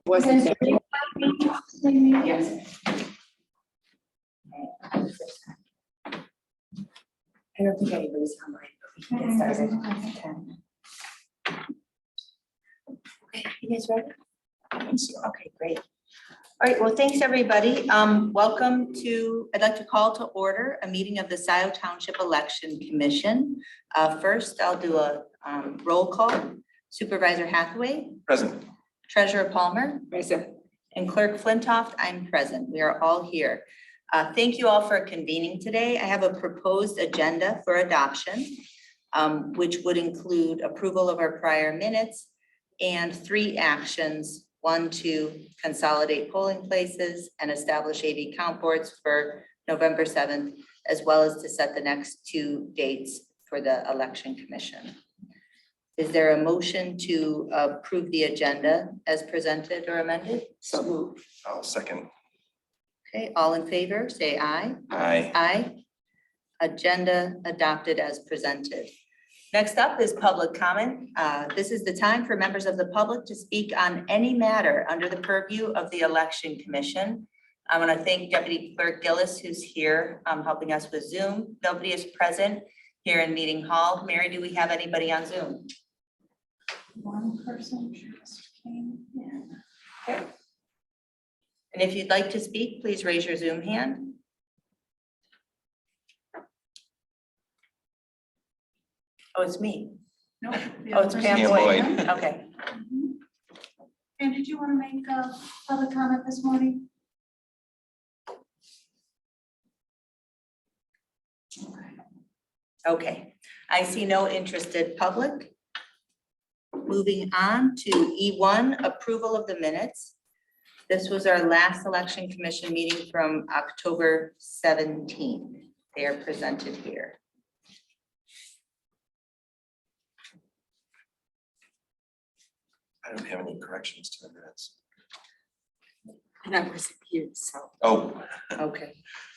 Wasn't there? Yes. I don't think anybody's online, but we can get started at 10. Okay, you guys ready? Okay, great. All right, well, thanks, everybody. Welcome to, I'd like to call to order a meeting of the Scio Township Election Commission. First, I'll do a roll call. Supervisor Hathaway. Present. Treasurer Palmer. Present. And Clerk Flintoff, I'm present. We are all here. Thank you all for convening today. I have a proposed agenda for adoption, which would include approval of our prior minutes and 3 actions. 1, to consolidate polling places and establish AV count boards for November 7th, as well as to set the next 2 dates for the election commission. Is there a motion to approve the agenda as presented or amended? So moved. I'll second. Okay, all in favor, say aye. Aye. Aye. Agenda adopted as presented. Next up is public comment. This is the time for members of the public to speak on any matter under the purview of the Election Commission. I want to thank Deputy Clerk Gillis, who's here helping us with Zoom. Nobody is present here in Meeting Hall. Mary, do we have anybody on Zoom? One person just came in. Okay. And if you'd like to speak, please raise your Zoom hand. Oh, it's me. No. Oh, it's Pam Pam Boyd. Boyd. Okay. And did you want to make a public comment this morning? Okay, I see no interested public. Moving on to E1, approval of the minutes. This was our last election commission meeting from October 17th. They are presented here. I don't have any corrections to the minutes. And I wasn't here, so. Oh, Okay,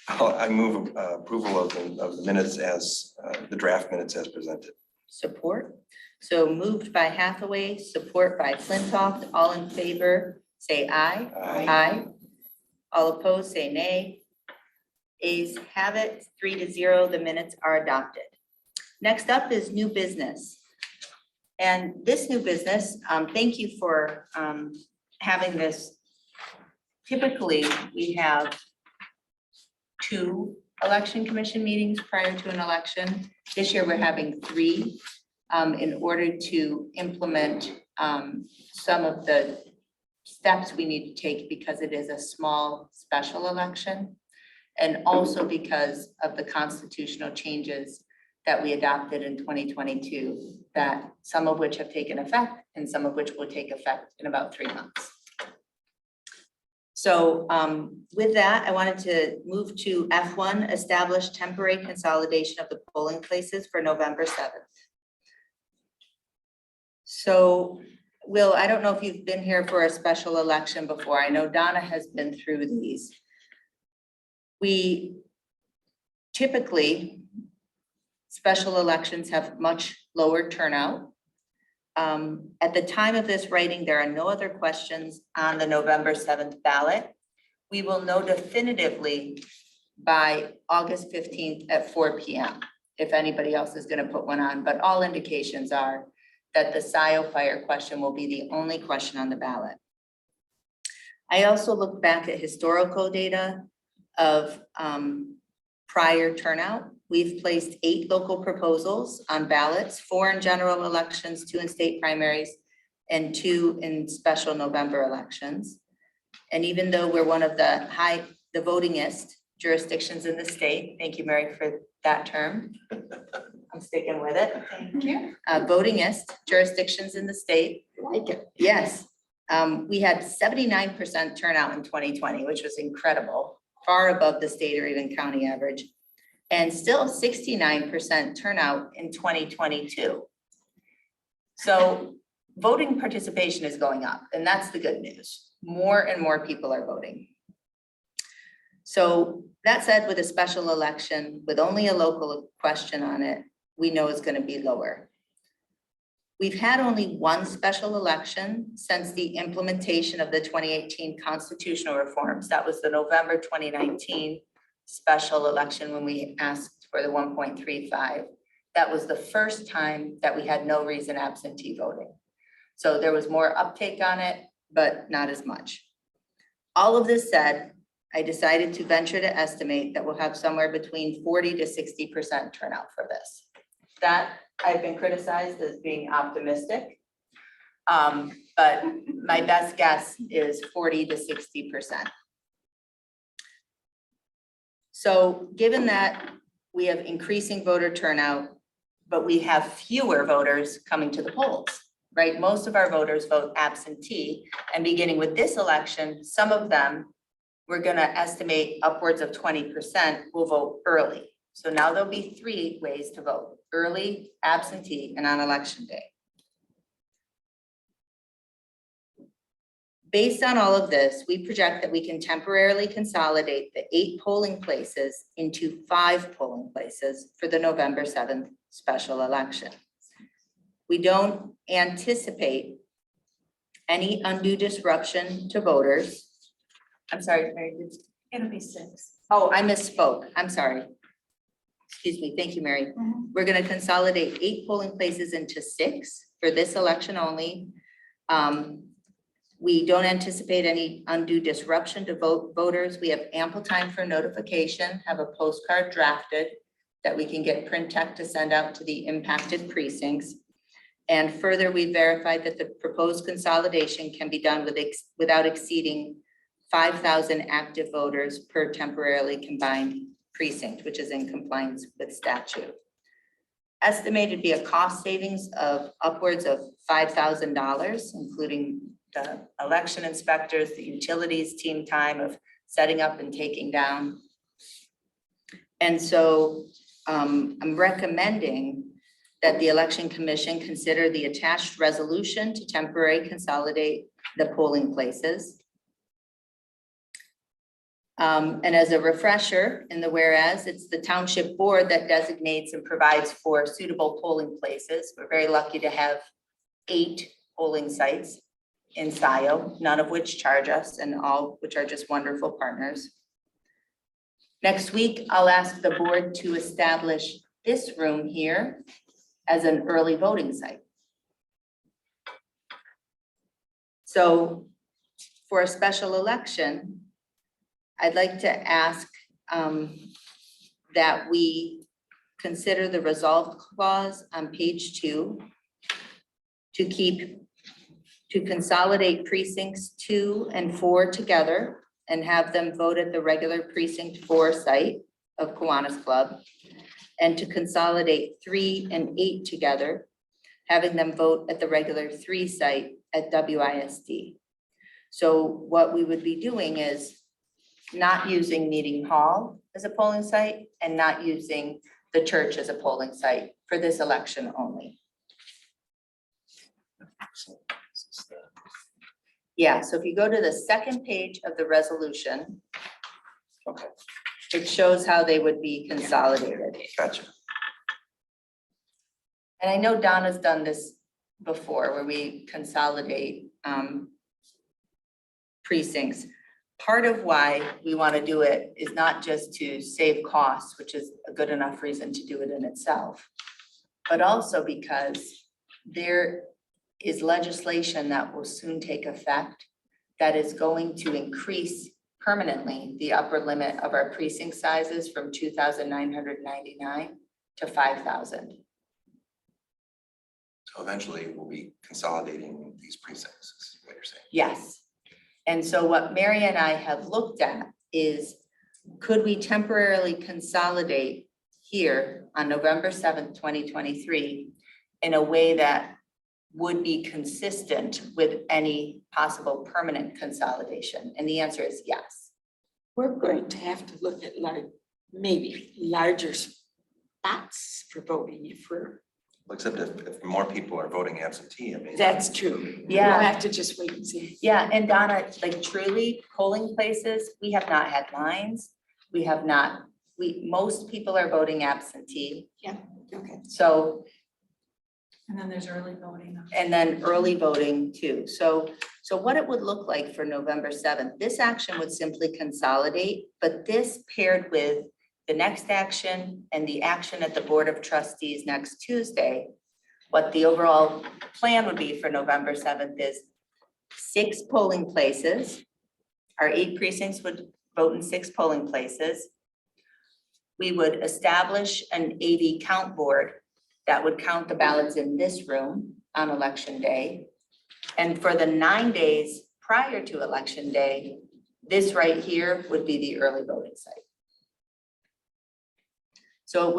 I move approval of the minutes as, the draft minutes as presented. support. So moved by Hathaway, support by Flintoff. All in favor, say aye. Aye. Aye. All opposed, say nay. Ayes have it, 3-0, the minutes are adopted. Next up is new business. And this new business, thank you for having this. Typically, we have 2 election commission meetings prior to an election. This year, we're having 3 in order to implement some of the steps we need to take because it is a small special election. And also because of the constitutional changes that we adopted in 2022, that some of which have taken effect and some of which will take effect in about 3 months. So with that, I wanted to move to F1, establish temporary consolidation of the polling places for November 7th. So Will, I don't know if you've been here for a special election before. I know Donna has been through these. We typically, special elections have much lower turnout. At the time of this writing, there are no other questions on the November 7th ballot. We will know definitively by August 15th at 4 p.m. if anybody else is going to put one on, but all indications are that the Scio fire question will be the only question on the ballot. I also looked back at historical data of prior turnout. We've placed 8 local proposals on ballots, 4 in general elections, 2 in state primaries, and 2 in special November elections. And even though we're one of the votingest jurisdictions in the state, thank you, Mary, for that term. I'm sticking with it. Thank you. Votingest jurisdictions in the state. Like it. Yes, we had 79% turnout in 2020, which was incredible, far above the state or even county average. And still 69% turnout in 2022. So voting participation is going up, and that's the good news. More and more people are voting. So that said, with a special election, with only a local question on it, we know it's going to be lower. We've had only one special election since the implementation of the 2018 constitutional reforms. That was the November 2019 special election when we asked for the 1.35. That was the first time that we had no reason absentee voting. So there was more uptake on it, but not as much. All of this said, I decided to venture to estimate that we'll have somewhere between 40 to 60% turnout for this. That I've been criticized as being optimistic. But my best guess is 40 to 60%. So given that we have increasing voter turnout, but we have fewer voters coming to the polls, right? Most of our voters vote absentee, and beginning with this election, some of them, we're gonna estimate upwards of 20% will vote early. So now there'll be 3 ways to vote: early, absentee, and on election day. Based on all of this, we project that we can temporarily consolidate the 8 polling places into 5 polling places for the November 7th special election. We don't anticipate any undue disruption to voters. I'm sorry, Mary. It'll be 6. Oh, I misspoke. I'm sorry. Excuse me. Thank you, Mary. We're going to consolidate 8 polling places into 6 for this election only. We don't anticipate any undue disruption to voters. We have ample time for notification, have a postcard drafted that we can get print tech to send out to the impacted precincts. And further, we verified that the proposed consolidation can be done without exceeding 5,000 active voters per temporarily combined precinct, which is in compliance with statute. Estimated to be a cost savings of upwards of $5,000, including the election inspectors, the utilities team time of setting up and taking down. And so I'm recommending that the Election Commission consider the attached resolution to temporarily consolidate the polling places. And as a refresher in the whereas, it's the township board that designates and provides for suitable polling places. We're very lucky to have 8 polling sites in Scio, none of which charge us and all which are just wonderful partners. Next week, I'll ask the board to establish this room here as an early voting site. So for a special election, I'd like to ask that we consider the resolved clause on page 2 to consolidate precincts 2 and 4 together and have them vote at the regular precinct 4 site of Kiwanis Club, and to consolidate 3 and 8 together, having them vote at the regular 3 site at WISD. So what we would be doing is not using Meeting Hall as a polling site and not using the church as a polling site for this election only. Yeah, so if you go to the second page of the resolution, Okay, it shows how they would be consolidated. gotcha. And I know Donna's done this before where we consolidate precincts. Part of why we want to do it is not just to save costs, which is a good enough reason to do it in itself, but also because there is legislation that will soon take effect that is going to increase permanently the upper limit of our precinct sizes from 2,999 to 5,000. So eventually we'll be consolidating these precincts, is what you're saying. Yes. And so what Mary and I have looked at is, could we temporarily consolidate here on November 7th, 2023 in a way that would be consistent with any possible permanent consolidation? And the answer is yes. we're going to have to look at maybe larger spots for voting if we're, Except if more people are voting absentee, I mean. that's true. Yeah. We'll have to just wait and see. Yeah, and Donna, like truly polling places, we have not had lines. We have not, most people are voting absentee. Okay. So And then there's early voting. and then early voting too. So what it would look like for November 7th, this action would simply consolidate, but this paired with the next action and the action at the Board of Trustees next Tuesday, what the overall plan would be for November 7th is 6 polling places. Our 8 precincts would vote in 6 polling places. We would establish an AV count board that would count the ballots in this room on election day. And for the 9 days prior to election day, this right here would be the early voting site. So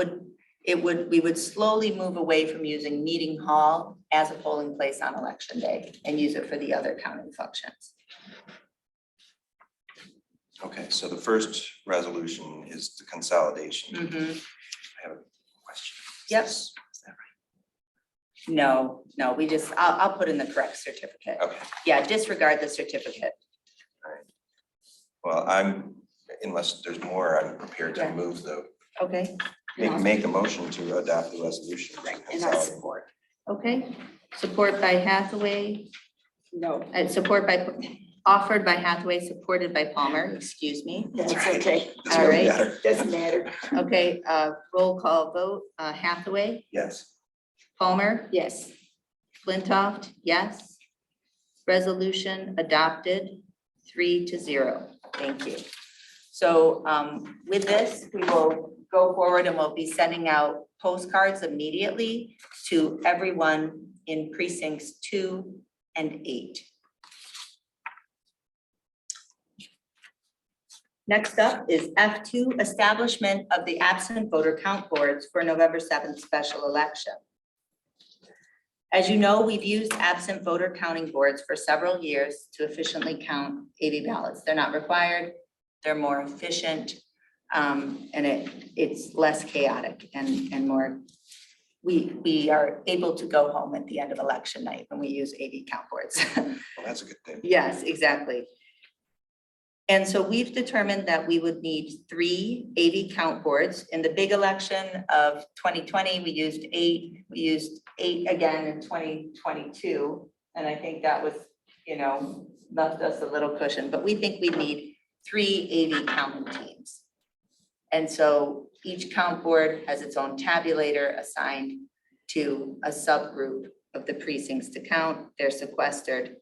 we would slowly move away from using Meeting Hall as a polling place on election day and use it for the other counting functions. Okay, so the first resolution is the consolidation. Mhm. I have a question. Yep. Is that right? No, I'll put in the correct certificate. Okay, Yeah, disregard the certificate. well, unless there's more, I'm prepared to Yeah. move the, Okay, make a motion to adopt the resolution. Right, and I Consolidate. support. okay. Support by Hathaway, No, offered by Hathaway, supported by Palmer, excuse me. that's okay. Doesn't All really right. matter. Doesn't matter. Okay, roll call vote, Hathaway, Yes, Palmer, Yes, Flintoff, yes. Resolution adopted, 3-0. Thank you. So with this, we will go forward and we'll be sending out postcards immediately to everyone in precincts 2 and 8. Next up is F2, establishment of the absent voter count boards for November 7th special election. As you know, we've used absent voter counting boards for several years to efficiently count AV ballots. They're not required, they're more efficient, and it's less chaotic and more, we are able to go home at the end of election night when we use AV count boards. well, that's a good thing. Yes, exactly. And so we've determined that we would need 3 AV count boards. In the big election of 2020, we used 8. We used 8 again in 2022. And I think that was, left us a little cushion, but we think we need 3 AV counting teams. And so each count board has its own tabulator assigned to a subgroup of the precincts to count. They're sequestered.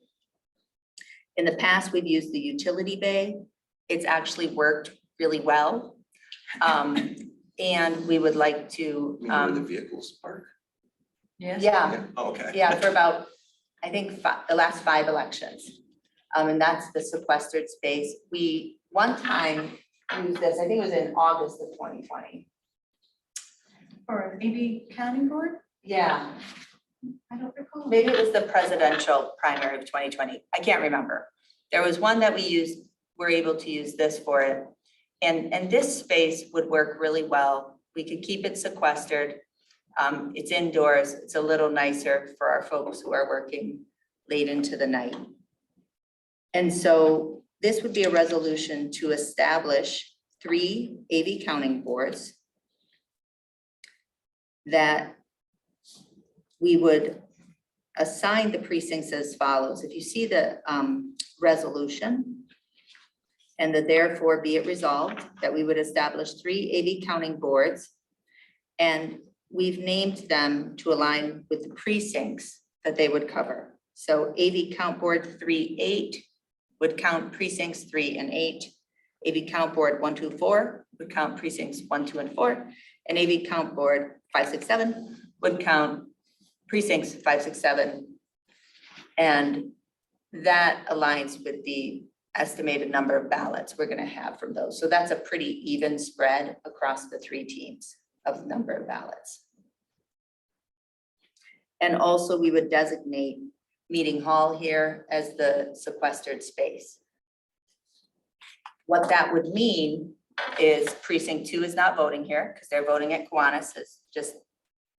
In the past, we've used the utility bay. It's actually worked really well. And we would like to, You know where the vehicles park? yeah, Oh, okay. yeah, for about, I think, the last 5 elections. And that's the sequestered space. We one time used this, I think it was in August of 2020. For an AV counting board? Yeah, I don't recall. maybe it was the presidential primary of 2020. I can't remember. There was one that we used, we're able to use this for it. And this space would work really well. We could keep it sequestered. It's indoors. It's a little nicer for our folks who are working late into the night. And so this would be a resolution to establish 3 AV counting boards that we would assign the precincts as follows. If you see the resolution, and that therefore be it resolved that we would establish 3 AV counting boards, and we've named them to align with the precincts that they would cover. So AV count board 3-8 would count precincts 3 and 8. AV count board 1-4 would count precincts 1, 2, and 4. And AV count board 5-6-7 would count precincts 5, 6, 7. And that aligns with the estimated number of ballots we're gonna have from those. So that's a pretty even spread across the 3 teams of number of ballots. And also we would designate Meeting Hall here as the sequestered space. What that would mean is precinct 2 is not voting here because they're voting at Kiwanis. It's just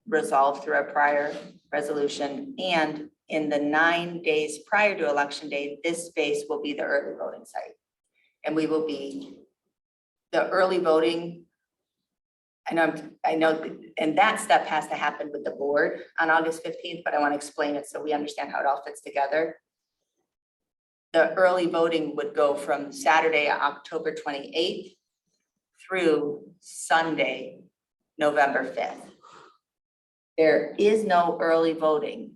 resolved through a prior resolution. And in the 9 days prior to election day, this space will be the early voting site. And we will be, the early voting I know, and that step has to happen with the board on August 15th, but I want to explain it so we understand how it all fits together. The early voting would go from Saturday, October 28th through Sunday, November 5th. There is no early voting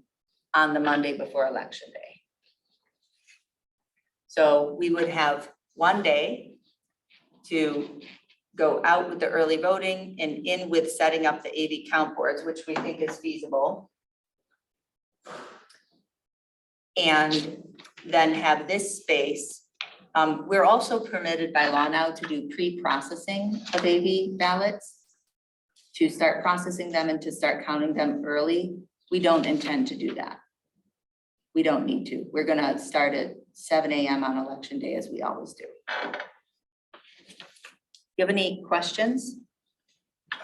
on the Monday before Election Day. So we would have one day to go out with the early voting and in with setting up the 80 count boards, which we think is feasible. And then have this space. We're also permitted by law now to do pre-processing of AV ballots, to start processing them and to start counting them early. We don't intend to do that. We don't need to. We're gonna start at 7 a.m. on Election Day, as we always do. You have any questions?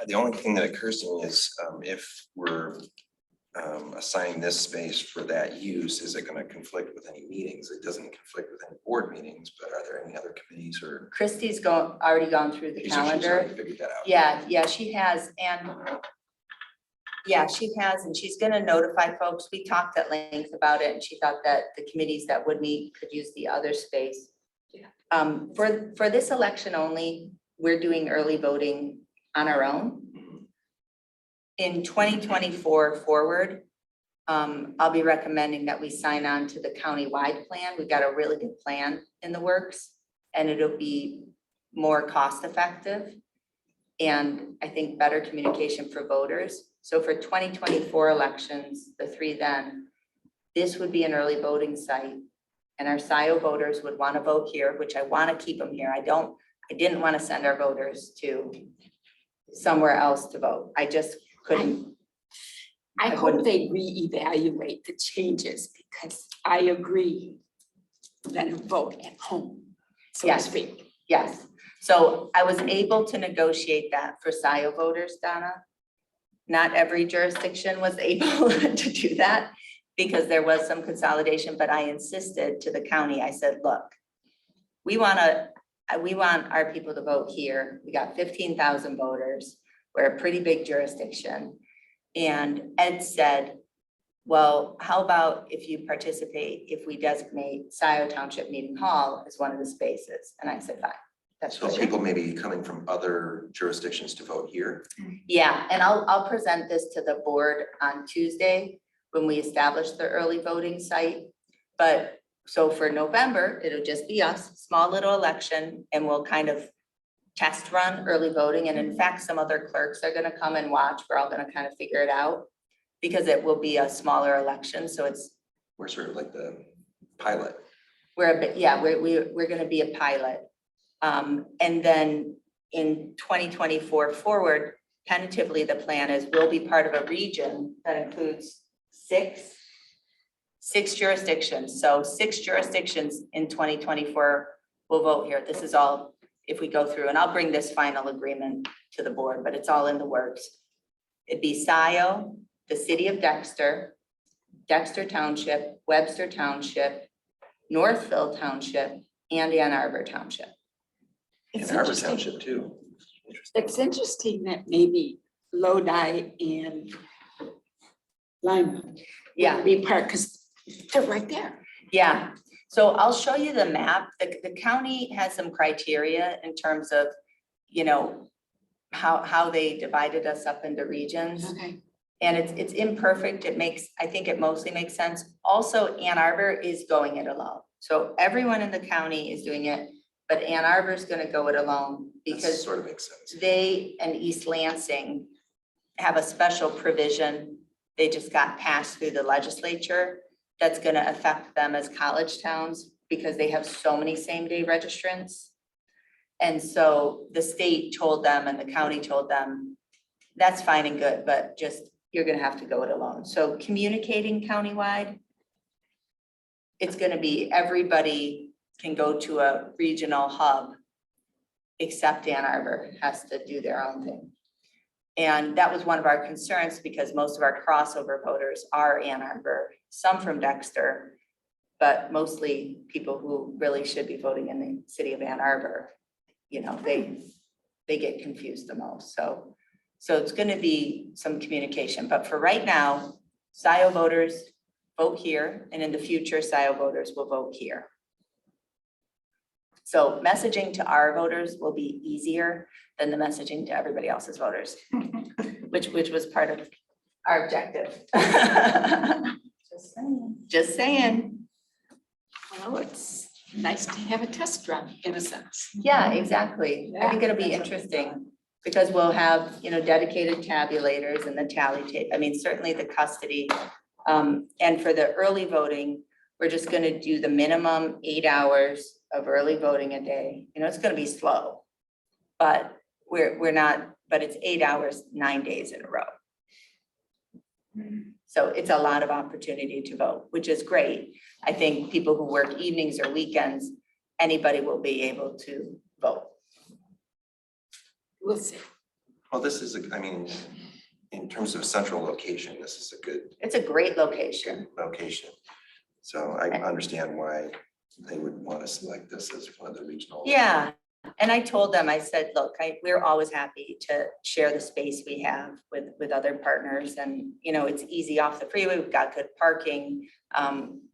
The only thing that occurs to me is if we're assigning this space for that use, is it going to conflict with any meetings? It doesn't conflict with any board meetings, but are there any other committees or? Christie's already gone through the So she's calendar. already figured that out. Yeah, she has, and she's gonna notify folks. We talked at length about it, and she thought that the committees that would meet could use the other space. For this election only, we're doing early voting on our own. In 2024 forward, I'll be recommending that we sign on to the county-wide plan. We've got a really good plan in the works, and it'll be more cost-effective and I think better communication for voters. So for 2024 elections, the three then, this would be an early voting site, and our Scio voters would want to vote here, which I want to keep them here. I didn't want to send our voters to somewhere else to vote. I just couldn't. I hope they reevaluate the changes, because I agree, let them vote at home, so to Yes. speak. Yes, so I was able to negotiate that for Scio voters, Donna. Not every jurisdiction was able to do that because there was some consolidation, but I insisted to the county. I said, look, we want our people to vote here. We got 15,000 voters. We're a pretty big jurisdiction. And Ed said, well, how about if you participate, if we designate Scio Township Meeting Hall as one of the spaces? And I said, fine. That's So fine. people may be coming from other jurisdictions to vote here. Yeah, and I'll present this to the board on Tuesday when we establish the early voting site. But so for November, it'll just be us, small little election, and we'll kind of test run early voting. And in fact, some other clerks are gonna come and watch. We're all gonna kind of figure it out because it will be a smaller election. So We're sort of like the pilot. we're gonna be a pilot. And then in 2024 forward, tentatively, the plan is we'll be part of a region that includes six jurisdictions. So 6 jurisdictions in 2024 will vote here. This is all, if we go through, and I'll bring this final agreement to the board, but it's all in the works. It'd be Scio, the city of Dexter, Dexter Township, Webster Township, Northville Township, and Ann Arbor Township. In It's Harbor interesting. Township too. It's interesting that maybe Lodi and Lima would be part, because they're right there. Yeah, so I'll show you the map. The county has some criteria in terms of, you know, how they divided us up into regions. Okay. And it's imperfect. I think it mostly makes sense. Also, Ann Arbor is going it alone. So everyone in the county is doing it, but Ann Arbor is gonna go it alone That because sort of makes sense. they and East Lansing have a special provision. They just got passed through the legislature that's gonna affect them as college towns because they have so many same-day registrants. And so the state told them and the county told them, that's fine and good, but just, you're gonna have to go it alone. So communicating countywide, it's gonna be everybody can go to a regional hub except Ann Arbor has to do their own thing. And that was one of our concerns because most of our crossover voters are Ann Arbor, some from Dexter, but mostly people who really should be voting in the city of Ann Arbor. You know, they get confused the most. So So it's gonna be some communication, but for right now, Scio voters vote here, and in the future, Scio voters will vote here. So messaging to our voters will be easier than the messaging to everybody else's voters, which was part of our objective. Just saying. Just saying. Well, it's nice to have a test run in a sense. Yeah, exactly. I think it'll be interesting because we'll have, dedicated tabulators and the tally tape. I mean, certainly the custody. And for the early voting, we're just gonna do the minimum 8 hours of early voting a day. It's gonna be slow. But we're not, but it's 8 hours, 9 days in a row. So it's a lot of opportunity to vote, which is great. I think people who work evenings or weekends, anybody will be able to vote. We'll see. Well, this is, I mean, in terms of central location, this is a good It's a great location. location. So I understand why they would want to select this as one of the regional. Yeah, and I told them, I said, look, we're always happy to share the space we have with other partners, and it's easy off the freeway. We've got good parking,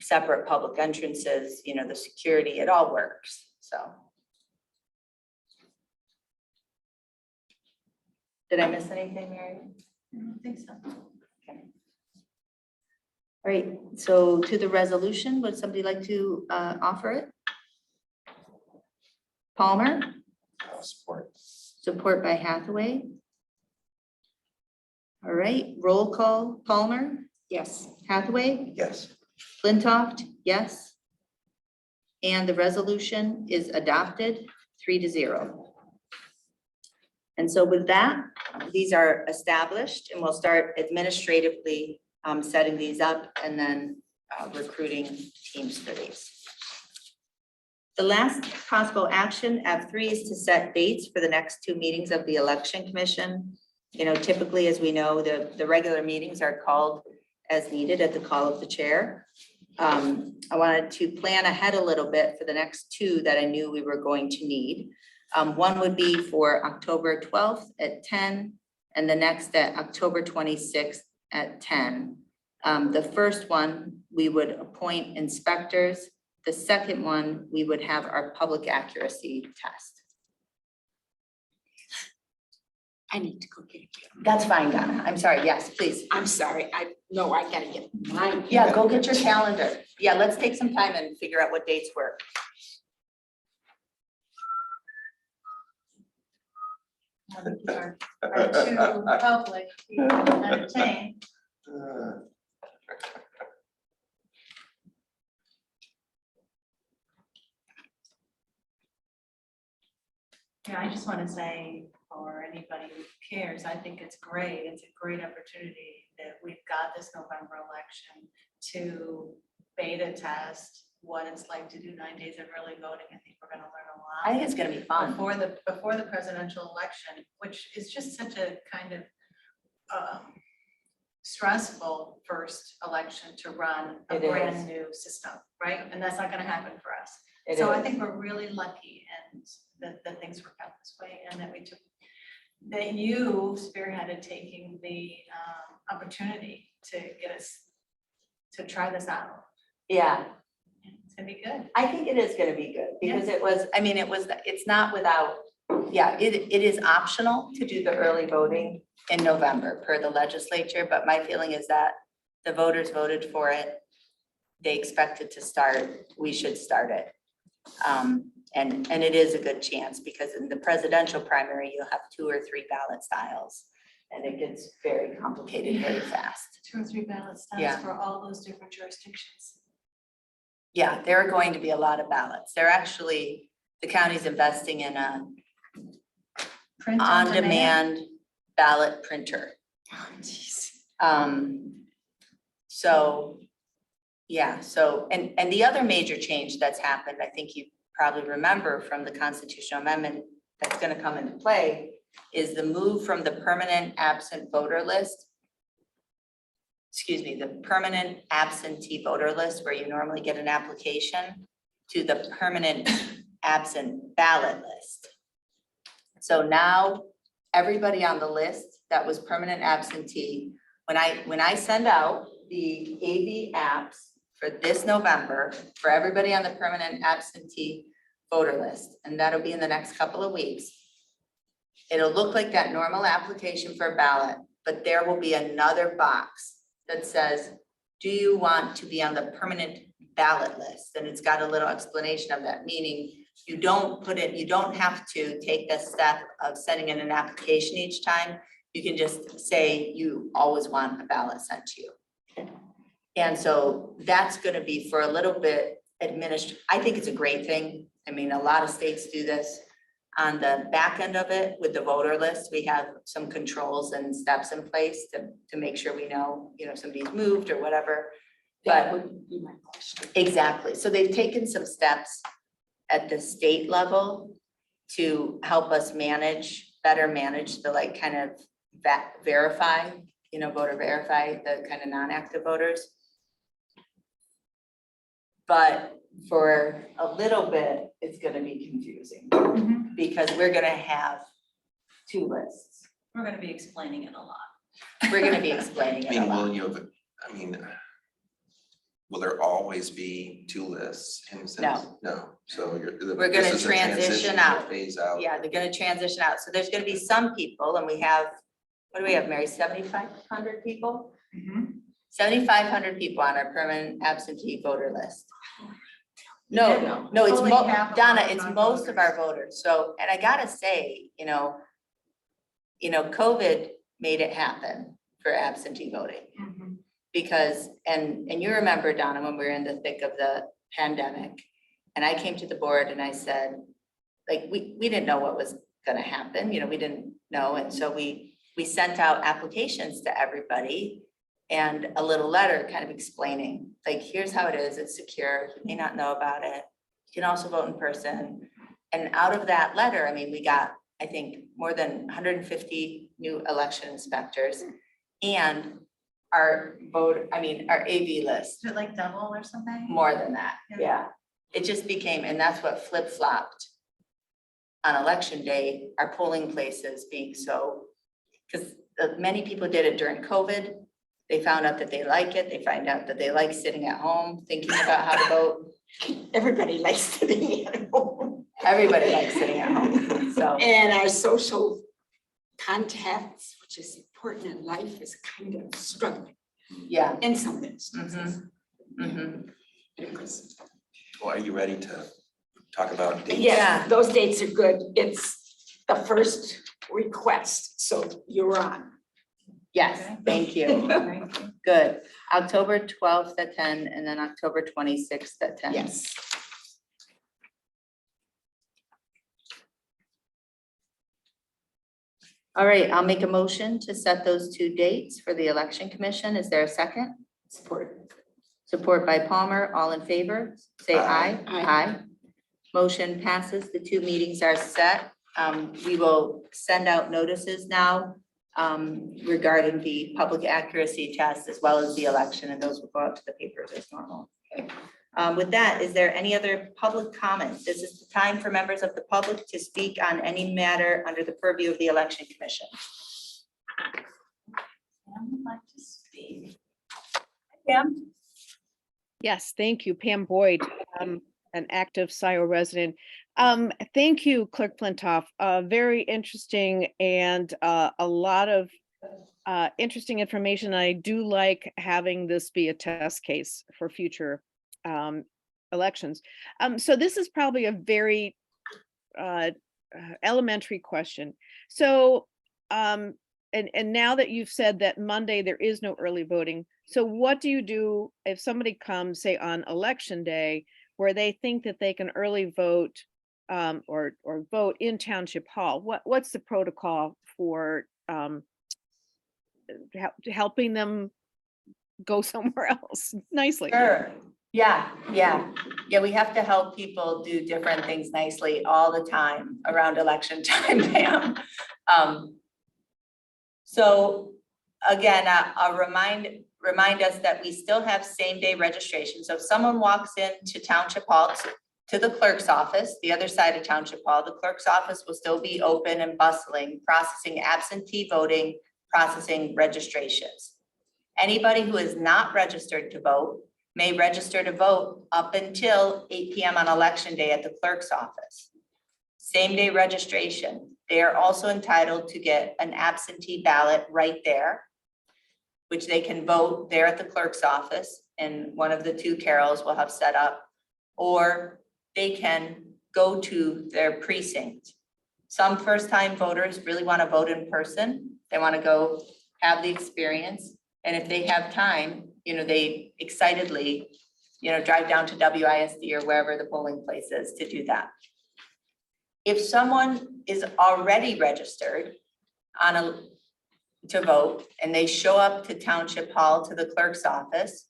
separate public entrances, the security, it all works, so. Did I miss anything, Mary? I don't think so. Okay. All right, so to the resolution, would somebody like to offer it? Palmer, Support. support by Hathaway. All right, roll call, Palmer, Yes. Hathaway, Yes. Flintoff, yes. And the resolution is adopted 3-0. And so with that, these are established, and we'll start administratively setting these up and then recruiting teams for these. The last possible action, F3, is to set dates for the next 2 meetings of the Election Commission. Typically, as we know, the regular meetings are called as needed at the call of the chair. I wanted to plan ahead a little bit for the next 2 that I knew we were going to need. One would be for October 12th at 10, and the next at October 26th at 10. The first one, we would appoint inspectors. The second one, we would have our public accuracy test. I need to go get it. That's fine, Donna. I'm sorry. Yes, please. I'm sorry. I gotta get mine. Yeah, go get your calendar. Yeah, let's take some time and figure out what dates work. Are too public, you can entertain. Yeah, I just want to say, for anybody who cares, I think it's great. It's a great opportunity that we've got this November election to beta test what it's like to do 9 days of early voting. I think we're going to learn a lot. I think it's gonna be fun. Before the presidential election, which is just such a kind of stressful first election to run a It is. brand new system, right? And that's not gonna happen for us. It So I is. think we're really lucky and that things work out this way, and that you spearheaded taking the opportunity to get us to try this out. Yeah, It's gonna be good. I think it is gonna be good because it's not without, it is optional to do the early voting in November per the legislature, but my feeling is that the voters voted for it. They expect it to start, we should start it. And it is a good chance because in the presidential primary, you'll have 2 or 3 ballot styles. And it gets very complicated very fast. 2 or 3 ballot Yeah. styles for all those different jurisdictions. Yeah, there are going to be a lot of ballots. They're actually, the county's investing in a Print on-demand ballot printer. Oh, jeez. So, yeah, and the other major change that's happened, I think you probably remember from the constitutional amendment that's gonna come into play, is the move from the permanent absent voter list. The permanent absentee voter list where you normally get an application to the permanent absent ballot list. So now everybody on the list that was permanent absentee, when I send out the AV apps for this November, for everybody on the permanent absentee voter list, and that'll be in the next couple of weeks, it'll look like that normal application for a ballot, but there will be another box that says, do you want to be on the permanent ballot list? And it's got a little explanation of that, meaning you don't have to take the step of sending in an application each time. You can just say you always want a ballot sent to you. And so that's gonna be for a little bit I think it's a great thing. I mean, a lot of states do this. On the back end of it, with the voter list, we have some controls and steps in place to make sure we know, somebody's moved or whatever. That But would be my question. exactly, so they've taken some steps at the state level to help us better manage the kind of verify, voter verify, the kind of non-active voters. But for a little bit, it's gonna be confusing because we're gonna have two lists. We're gonna be explaining it a lot. We're gonna be explaining it a lot. Will there always be two lists in a sense? No. No, so We're gonna this is a transition out. Phase out. Yeah, they're gonna transition out. So there's gonna be some people, and we have, what do we have, Mary, 7,500 people? 7,500 people on our permanent absentee voter list. No, it's Fully half of Donna, our it's non-voters. most of our voters. So, and I gotta say, COVID made it happen for absentee voting. Because, and you remember, Donna, when we were in the thick of the pandemic, and I came to the board and I said, we didn't know what was gonna happen, we didn't know. And so we sent out applications to everybody and a little letter kind of explaining, here's how it is, it's secure, you may not know about it. You can also vote in person. And out of that letter, I mean, we got, I think, more than 150 new election inspectors and our AV list, Is it like double or something? more than that, Yeah. yeah. It just became, and that's what flip-flopped on election day, our polling places being so, because many people did it during COVID. They found out that they like it. They find out that they like sitting at home, thinking about how to vote. Everybody likes sitting at home. Everybody likes sitting at home, so. And our social contacts, which is important in life, is kind of struggling Yeah. in some instances. Mhm. Because- Well, are you ready to talk about dates? Yeah, those dates are good. It's the first request, so you're on. Yes, Okay. thank you. Good. October 12th at 10 and then October 26th at 10. Yes. All right, I'll make a motion to set those two dates for the election commission. Is there a second? Support. Support by Palmer. All in favor? Say aye. Aye. Aye. Motion passes. The two meetings are set. We will send out notices now regarding the public accuracy test as well as the election, and those will go out to the papers as normal. Okay. With that, is there any other public comments? This is the time for members of the public to speak on any matter under the purview of the election commission. I would like to speak. Pam? Yes, thank you, Pam Boyd, an active Scio resident. Thank you, Clerk Flintoff. Very interesting and a lot of interesting information. I do like having this be a test case for future elections. So this is probably a very elementary question. So, and now that you've said that Monday there is no early voting, so what do you do if somebody comes, say, on election day, where they think that they can early vote or vote in Township Hall? What's the protocol for helping them go somewhere else nicely? Sure. Yeah. We have to help people do different things nicely all the time around election time, Pam. So again, I'll remind us that we still have same day registration. So if someone walks into Township Hall to the clerk's office, the other side of Township Hall, the clerk's office will still be open and bustling, processing absentee voting processing registrations. Anybody who is not registered to vote may register to vote up until 8 p.m. on election day at the clerk's office. Same day registration. They are also entitled to get an absentee ballot right there, which they can vote there at the clerk's office, and one of the two carols will have set up, or they can go to their precinct. Some first-time voters really want to vote in person. They want to go have the experience. And if they have time, they excitedly, drive down to WISD or wherever the polling place is to do that. If someone is already registered to vote and they show up to Township Hall to the clerk's office,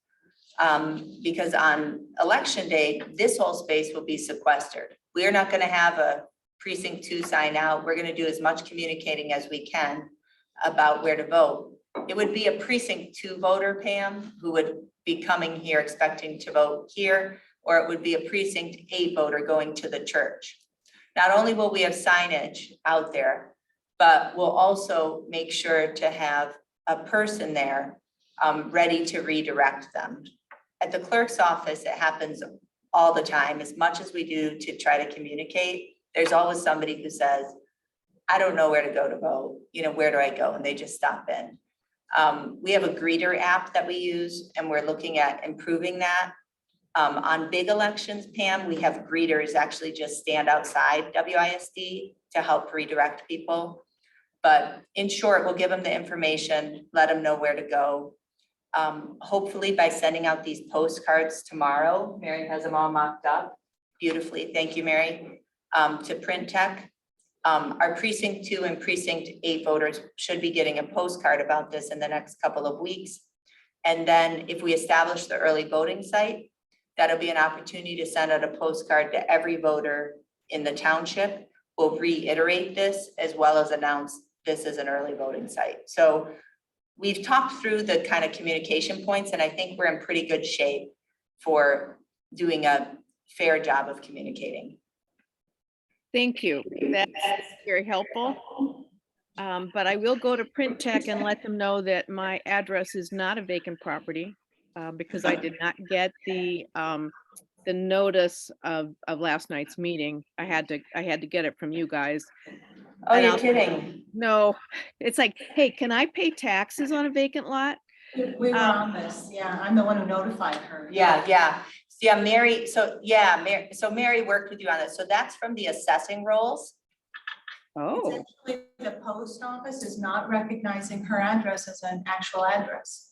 because on election day, this whole space will be sequestered. We are not going to have a precinct 2 sign out. We're going to do as much communicating as we can about where to vote. It would be a precinct 2 voter, Pam, who would be coming here expecting to vote here, or it would be a precinct 8 voter going to the church. Not only will we have signage out there, but we'll also make sure to have a person there ready to redirect them. At the clerk's office, it happens all the time. As much as we do to try to communicate, there's always somebody who says, I don't know where to go to vote. Where do I go? And they just stop in. We have a greeter app that we use, and we're looking at improving that. On big elections, Pam, we have greeters actually just stand outside WISD to help redirect people. But in short, we'll give them the information, let them know where to go. Hopefully by sending out these postcards tomorrow, Mary has them all mocked up beautifully. Thank you, Mary. To Print Tech. Our precinct 2 and precinct 8 voters should be getting a postcard about this in the next couple of weeks. And then if we establish the early voting site, that'll be an opportunity to send out a postcard to every voter in the township. We'll reiterate this as well as announce this as an early voting site. So we've talked through the kind of communication points, and I think we're in pretty good shape for doing a fair job of communicating. Thank you. That's very helpful. But I will go to Print Tech and let them know that my address is not a vacant property because I did not get the notice of last night's meeting. I had to get it from you guys. Oh, And you're kidding. No, it's like, hey, can I pay taxes on a vacant lot? We were on this, yeah, I'm the one who notified her. Yeah. Mary, Mary worked with you on this. So that's from the assessing rolls. Oh, Essentially, the post office is not recognizing her address as an actual address.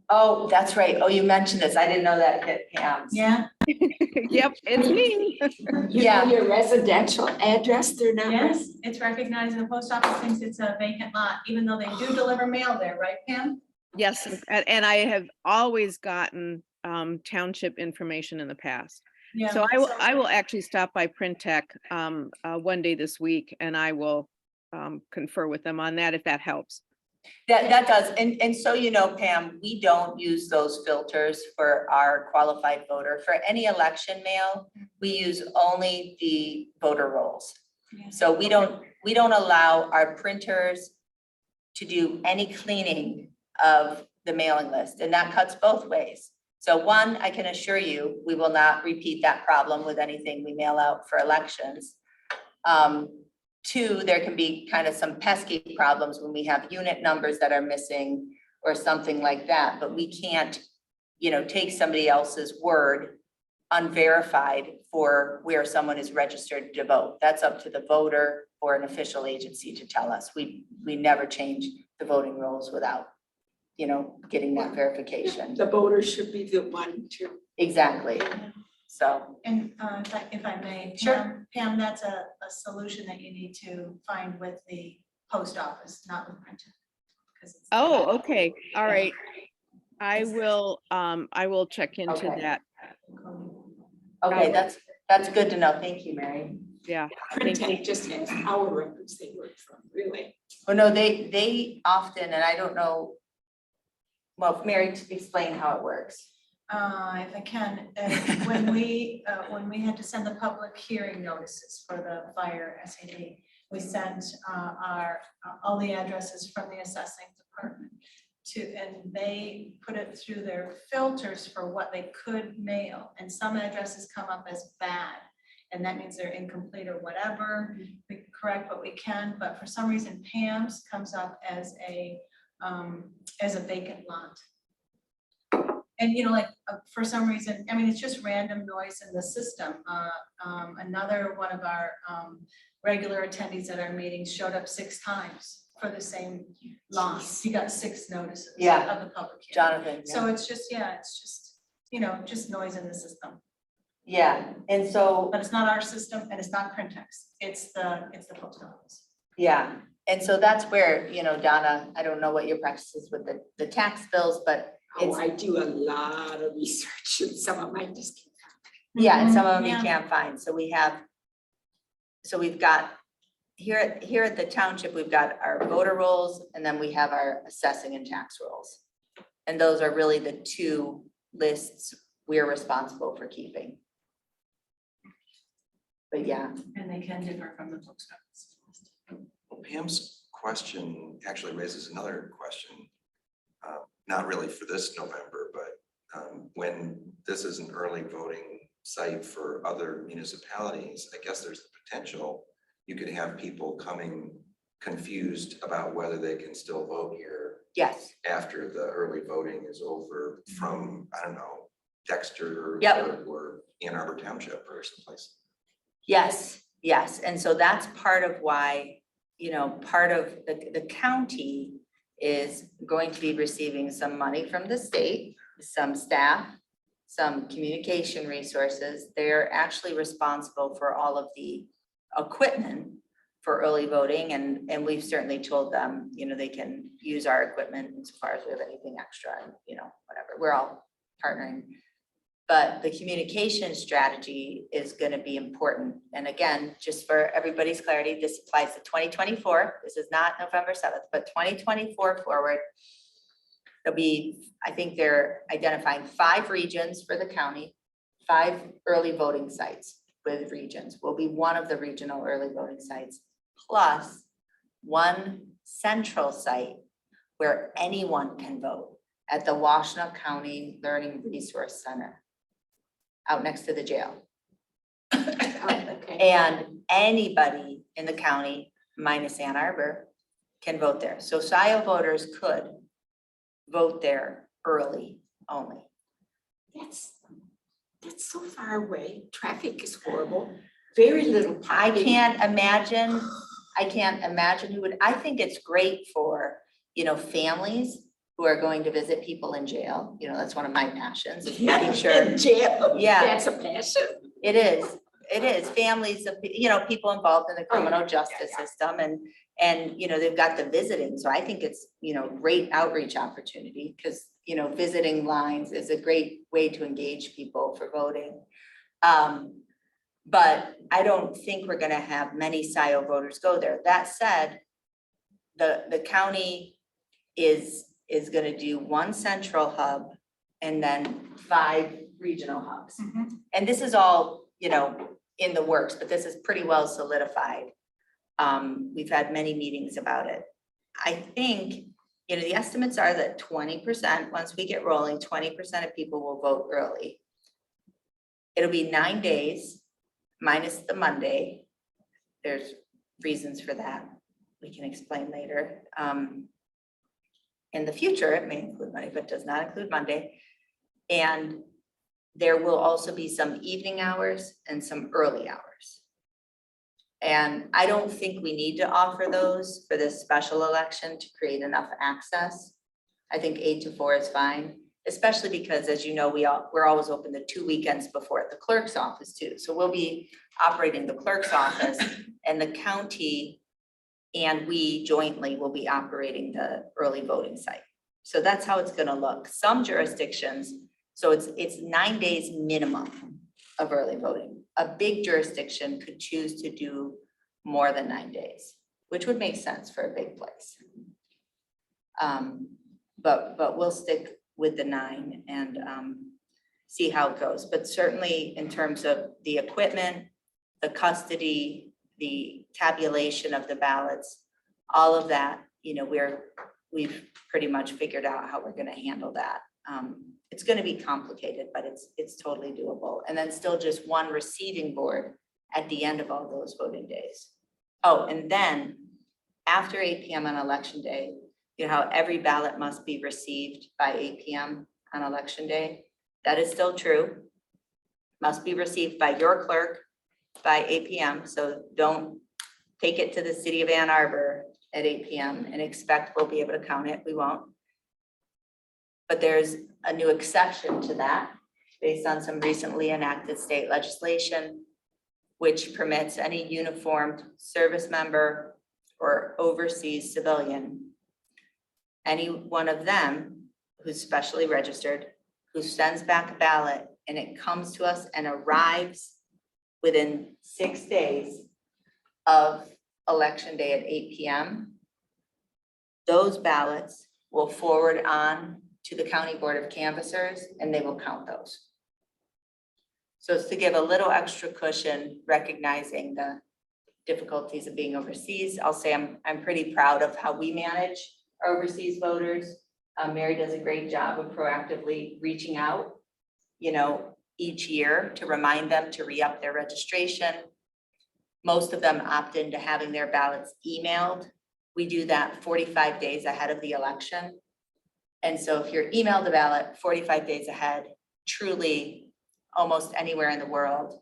Oh, that's right. Oh, you mentioned this. I didn't know that hit Pam's. Yeah. yep, it's me. Yeah. Your residential address, they're not. Yes, it's recognized, the post office thinks it's a vacant lot, even though they do deliver mail there, right, Pam? Yes, and I have always gotten township information in the past. Yeah. So I will actually stop by Print Tech one day this week, and I will confer with them on that if that helps. That does. And so, Pam, we don't use those filters for our qualified voter. For any election mail, we use only the voter rolls. Yeah. So we don't allow our printers to do any cleaning of the mailing list, and that cuts both ways. So one, I can assure you, we will not repeat that problem with anything we mail out for elections. 2, there can be kind of some pesky problems when we have unit numbers that are missing or something like that, but we can't, take somebody else's word unverified for where someone is registered to vote. That's up to the voter or an official agency to tell us. We never change the voting rolls without, getting that verification. The voter should be the one to. Exactly. So, And if I may, Sure. Pam, that's a solution that you need to find with the post office, not with Print Tech, 'cause it's- Oh, okay, all right. I will check into Okay. that. okay, that's good to know. Thank you, Mary. Yeah. Print Tech just has our records they work from, really. Oh, no, they often, and I don't know. Well, Mary, explain how it works. If I can, when we had to send the public hearing notices for the fire SAD, we sent all the addresses from the assessing department and they put it through their filters for what they could mail. And some addresses come up as bad. And that means they're incomplete or whatever. We correct what we can, but for some reason Pam's comes up as a vacant lot. And for some reason, I mean, it's just random noise in the system. Another one of our regular attendees at our meetings showed up 6 times for the same lot. He got 6 notices of the public hearing. Jonathan. So it's just, just noise in the system. Yeah, and so, But it's not our system and it's not Printex. It's the post office. yeah, and so that's where, Donna, I don't know what your practice is with the tax bills, but Oh, I do a lot of research and some of mine just can't. yeah, and some of them you Yeah. can't find. So we've got, here at the township, we've got our voter rolls and then we have our assessing and tax rolls. And those are really the 2 lists we're responsible for keeping. But yeah, And they can differ from the post office. Well, Pam's question actually raises another question. Not really for this November, but when this is an early voting site for other municipalities, I guess there's the potential you could have people coming confused about whether they can still vote here yes, after the early voting is over from, I don't know, Dexter Yep. or Ann Arbor Township or someplace. yes. And so that's part of why, part of the county is going to be receiving some money from the state, some staff, some communication resources. They're actually responsible for all of the equipment for early voting. And we've certainly told them, they can use our equipment insofar as we have anything extra and, whatever, we're all partnering. But the communication strategy is going to be important. And again, just for everybody's clarity, this applies to 2024. This is not November 7th, but 2024 forward. There'll be, I think they're identifying 5 regions for the county, 5 early voting sites with regions. Will be one of the regional early voting sites, plus 1 central site where anyone can vote at the Washtenaw County Learning Resource Center, out next to the jail. Okay. And anybody in the county minus Ann Arbor can vote there. So Scio voters could vote there early only. That's so far away. Traffic is horrible. Very little I parking. can't imagine who would, I think it's great for, families who are going to visit people in jail. That's one of my passions, is making sure. In jail. Yeah. That's a passion. It is families of, people involved in the criminal justice system and, they've got the visiting. So I think it's, great outreach opportunity because, visiting lines is a great way to engage people for voting. But I don't think we're going to have many Scio voters go there. That said, the county is going to do 1 central hub and then 5 regional hubs. And this is all, in the works, but this is pretty well solidified. We've had many meetings about it. I think, the estimates are that 20%, once we get rolling, 20% of people will vote early. It'll be 9 days minus the Monday. There's reasons for that. We can explain later. In the future, it may include Monday, but does not include Monday. And there will also be some evening hours and some early hours. And I don't think we need to offer those for this special election to create enough access. I think 8 to 4 is fine, especially because, as you know, we're always open the 2 weekends before at the clerk's office too. So we'll be operating the clerk's office, and the county and we jointly will be operating the early voting site. So that's how it's going to look. Some jurisdictions, so it's 9 days minimum of early voting. A big jurisdiction could choose to do more than 9 days, which would make sense for a big place. But we'll stick with the 9 and see how it goes. But certainly in terms of the equipment, the custody, the tabulation of the ballots, all of that, you know, we've pretty much figured out how we're gonna handle that. It's gonna be complicated, but it's totally doable. And then still just one receiving board at the end of all those voting days. Oh, and then after 8 p.m. on election day, you know how every ballot must be received by 8 p.m. on election day? That is still true. Must be received by your clerk by 8 p.m. So don't take it to the city of Ann Arbor at 8 p.m. and expect we'll be able to count it. We won't. But there's a new exception to that based on some recently enacted state legislation, which permits any uniformed service member or overseas civilian, any one of them who's specially registered, who sends back a ballot and it comes to us and arrives within 6 days of election day at 8 p.m., those ballots will forward on to the County Board of Canvassers and they will count those. So it's to give a little extra cushion, recognizing the difficulties of being overseas. I'll say I'm pretty proud of how we manage our overseas voters. Mary does a great job of proactively reaching out, you know, each year to remind them to re-up their registration. Most of them opt into having their ballots emailed. We do that 45 days ahead of the election. And so if you're emailed a ballot 45 days ahead, truly almost anywhere in the world,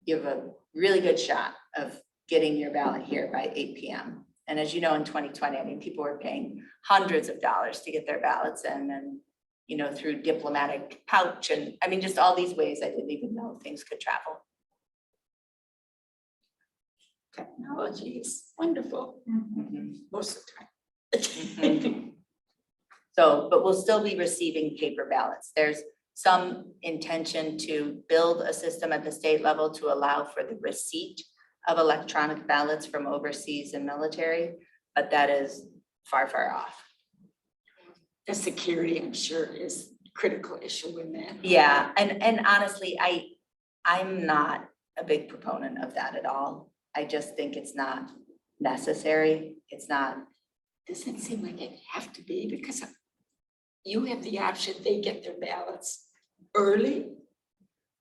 you have a really good shot of getting your ballot here by 8 p.m. And as you know, in 2020, I mean, people were paying hundreds of dollars to get their ballots in, and, you know, through diplomatic pouch. And I mean, just all these ways I didn't even know things could travel. Technology is wonderful most of the time. Mhm. So, but we'll still be receiving paper ballots. There's some intention to build a system at the state level to allow for the receipt of electronic ballots from overseas and military, but that is far, far off. The security, I'm sure, is a critical issue in that. Yeah, and honestly, I'm not a big proponent of that at all. I just think it's not necessary. It's not. Doesn't seem like it have to be, because you have the option, they get their ballots early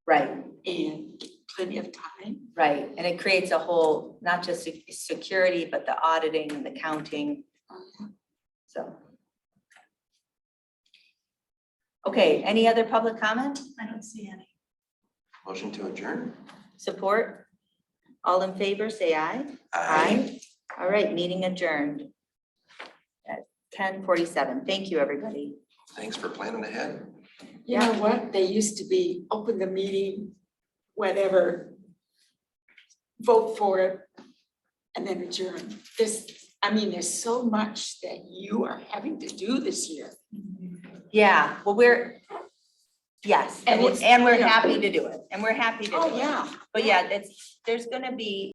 Right, and get plenty of time. right. And it creates a whole, not just security, but the auditing and the counting. So. Okay, any other public comment? I don't see any. Motion to adjourn? Support? All in favor, say aye. All right, meeting adjourned at 10:47. Thank you, everybody. Thanks for planning ahead. You know what? They used to be open the meeting, whatever, vote for it, and then adjourn. I mean, there's so much that you are having to do this year. Yeah, well, yes, And it's, and we're you know- happy to do it, and we're happy to do it. Oh, yeah. But yeah, there's gonna be